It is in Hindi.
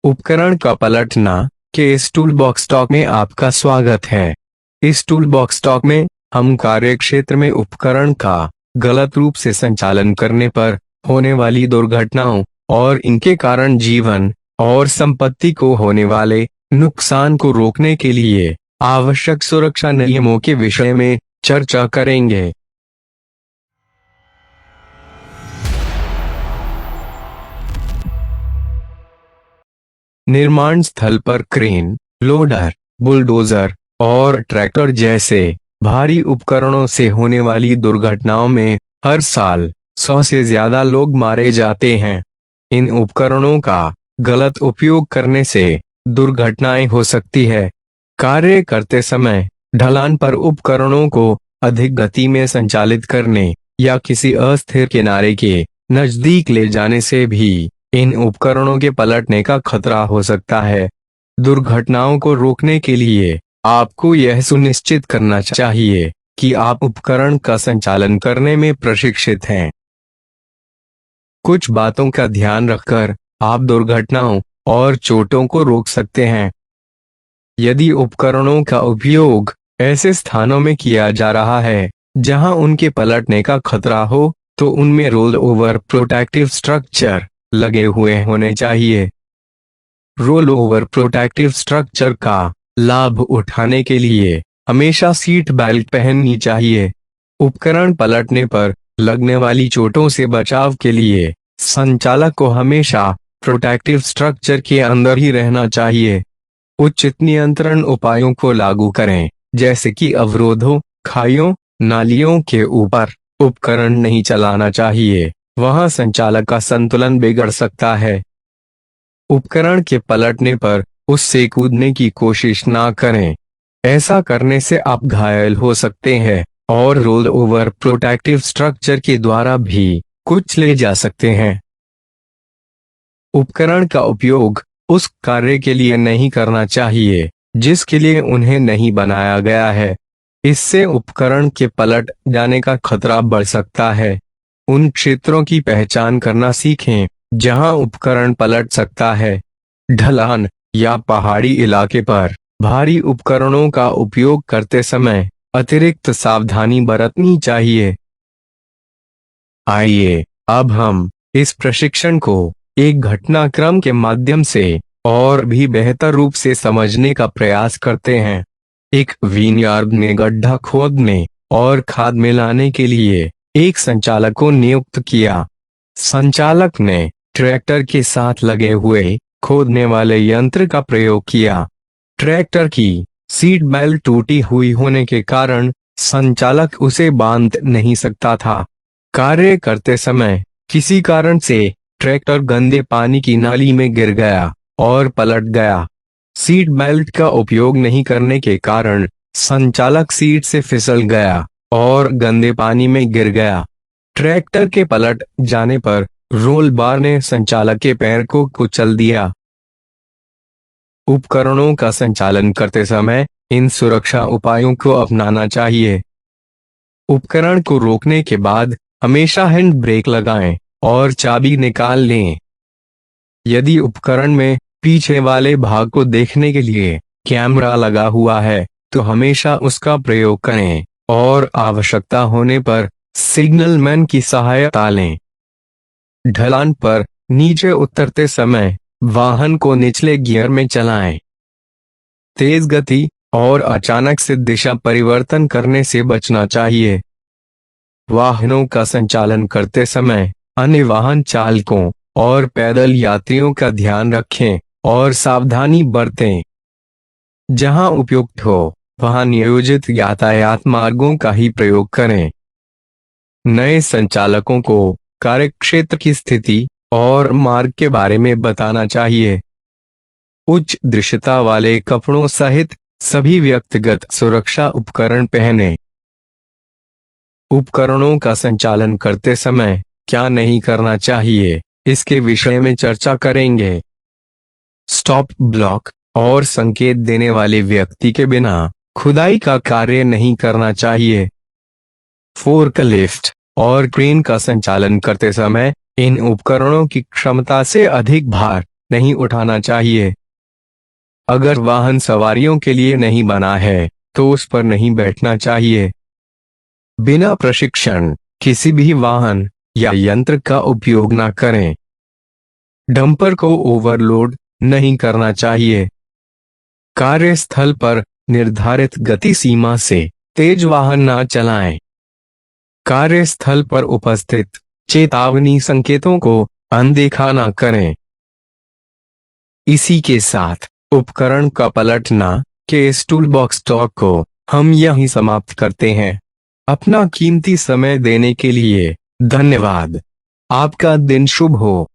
उपकरण का पलटना के इस टूल बॉक्स टॉक में आपका स्वागत है। इस टूल बॉक्स टॉक में हम कार्यक्षेत्र में उपकरण का गलत रूप से संचालन करने पर होने वाली दुर्घटनाओं और इनके कारण जीवन और संपत्ति को होने वाले नुकसान को रोकने के लिए आवश्यक सुरक्षा नियमों के विषय में चर्चा करेंगे। निर्माण स्थल पर क्रेन, लोडर, बुलडोजर और ट्रैक्टर जैसे भारी उपकरणों से होने वाली दुर्घटनाओं में हर साल 100 से ज्यादा लोग मारे जाते हैं। इन उपकरणों का गलत उपयोग करने से दुर्घटनाएं हो सकती है। कार्य करते समय ढलान पर उपकरणों को अधिक गति में संचालित करने या किसी अस्थिर किनारे के नजदीक ले जाने से भी इन उपकरणों के पलटने का खतरा हो सकता है। दुर्घटनाओं को रोकने के लिए आपको यह सुनिश्चित करना चाहिए कि आप उपकरण का संचालन करने में प्रशिक्षित हैं। कुछ बातों का ध्यान रखकर आप दुर्घटनाओं और चोटों को रोक सकते हैं। यदि उपकरणों का उपयोग ऐसे स्थानों में किया जा रहा है जहां उनके पलटने का खतरा हो, तो उनमें रोल ओवर प्रोटेक्टिव स्ट्रक्चर लगे हुए होने चाहिए। रोल ओवर प्रोटेक्टिव स्ट्रक्चर का लाभ उठाने के लिए हमेशा सीट बेल्ट पहननी चाहिए। उपकरण पलटने पर लगने वाली चोटों से बचाव के लिए संचालक को हमेशा प्रोटेक्टिव स्ट्रक्चर के अंदर ही रहना चाहिए। उचित नियंत्रण उपायों को लागू करें, जैसे कि अवरोधों, खाइयों, नालियों के ऊपर उपकरण नहीं चलाना चाहिए, वहां संचालक का संतुलन बिगड़ सकता है। उपकरण के पलटने पर उससे कूदने की कोशिश ना करें। ऐसा करने से आप घायल हो सकते हैं और रोल ओवर प्रोटेक्टिव स्ट्रक्चर के द्वारा भी कुचले जा सकते हैं। उपकरण का उपयोग उस कार्य के लिए नहीं करना चाहिए जिसके लिए उन्हें नहीं बनाया गया है। इससे उपकरण के पलट जाने का खतरा बढ़ सकता है। उन क्षेत्रों की पहचान करना सीखें जहां उपकरण पलट सकता है। ढलान या पहाड़ी इलाके पर भारी उपकरणों का उपयोग करते समय अतिरिक्त सावधानी बरतनी चाहिए। आइए अब हम इस प्रशिक्षण को एक घटनाक्रम के माध्यम से और भी बेहतर रूप से समझने का प्रयास करते हैं। एक विनयार्ड में गड्ढा खोदने और खाद मिलाने के लिए एक संचालक को नियुक्त किया। संचालक ने ट्रैक्टर के साथ लगे हुए खोदने वाले यंत्र का प्रयोग किया। ट्रैक्टर की सीट बेल्ट टूटी हुई होने के कारण संचालक उसे बांध नहीं सकता था। कार्य करते समय किसी कारण से ट्रैक्टर गंदे पानी की नाली में गिर गया और पलट गया। सीट बेल्ट का उपयोग नहीं करने के कारण संचालक सीट से फिसल गया और गंदे पानी में गिर गया। ट्रैक्टर के पलट जाने पर रोल बार ने संचालक के पैर को कुचल दिया। उपकरणों का संचालन करते समय इन सुरक्षा उपायों को अपनाना चाहिए। उपकरण को रोकने के बाद हमेशा हैंड ब्रेक लगाएं और चाबी निकाल लें। यदि उपकरण में पीछे वाले भाग को देखने के लिए कैमरा लगा हुआ है, तो हमेशा उसका प्रयोग करें और आवश्यकता होने पर सिग्नलमैन की सहायता लें। ढलान पर नीचे उतरते समय वाहन को निचले गियर में चलाएं। तेज गति और अचानक से दिशा परिवर्तन करने से बचना चाहिए। वाहनों का संचालन करते समय अन्य वाहन चालकों और पैदल यात्रियों का ध्यान रखें और सावधानी बरतें। जहां उपयुक्त हो, वहां नियोजित यातायात मार्गों का ही प्रयोग करें। नए संचालकों को कार्यक्षेत्र की स्थिति और मार्ग के बारे में बताना चाहिए। उच्च दृश्यता वाले कपड़ों सहित सभी व्यक्तिगत सुरक्षा उपकरण पहनें। उपकरणों का संचालन करते समय क्या नहीं करना चाहिए, इसके विषय में चर्चा करेंगे। स्टॉप ब्लॉक और संकेत देने वाले व्यक्ति के बिना खुदाई का कार्य नहीं करना चाहिए। फोर्कलिफ्ट और क्रेन का संचालन करते समय इन उपकरणों की क्षमता से अधिक भार नहीं उठाना चाहिए। अगर वाहन सवारियों के लिए नहीं बना है तो उस पर नहीं बैठना चाहिए। बिना प्रशिक्षण किसी भी वाहन या यंत्र का उपयोग न करें। डंपर को ओवरलोड नहीं करना चाहिए। कार्यस्थल पर निर्धारित गति सीमा से तेज वाहन न चलाएं। कार्यस्थल पर उपस्थित चेतावनी संकेतों को अनदेखा न करें। इसी के साथ उपकरण का पलटना के इस टूल बॉक्स टॉक को हम यहीं समाप्त करते हैं। अपना कीमती समय देने के लिए धन्यवाद। आपका दिन शुभ हो।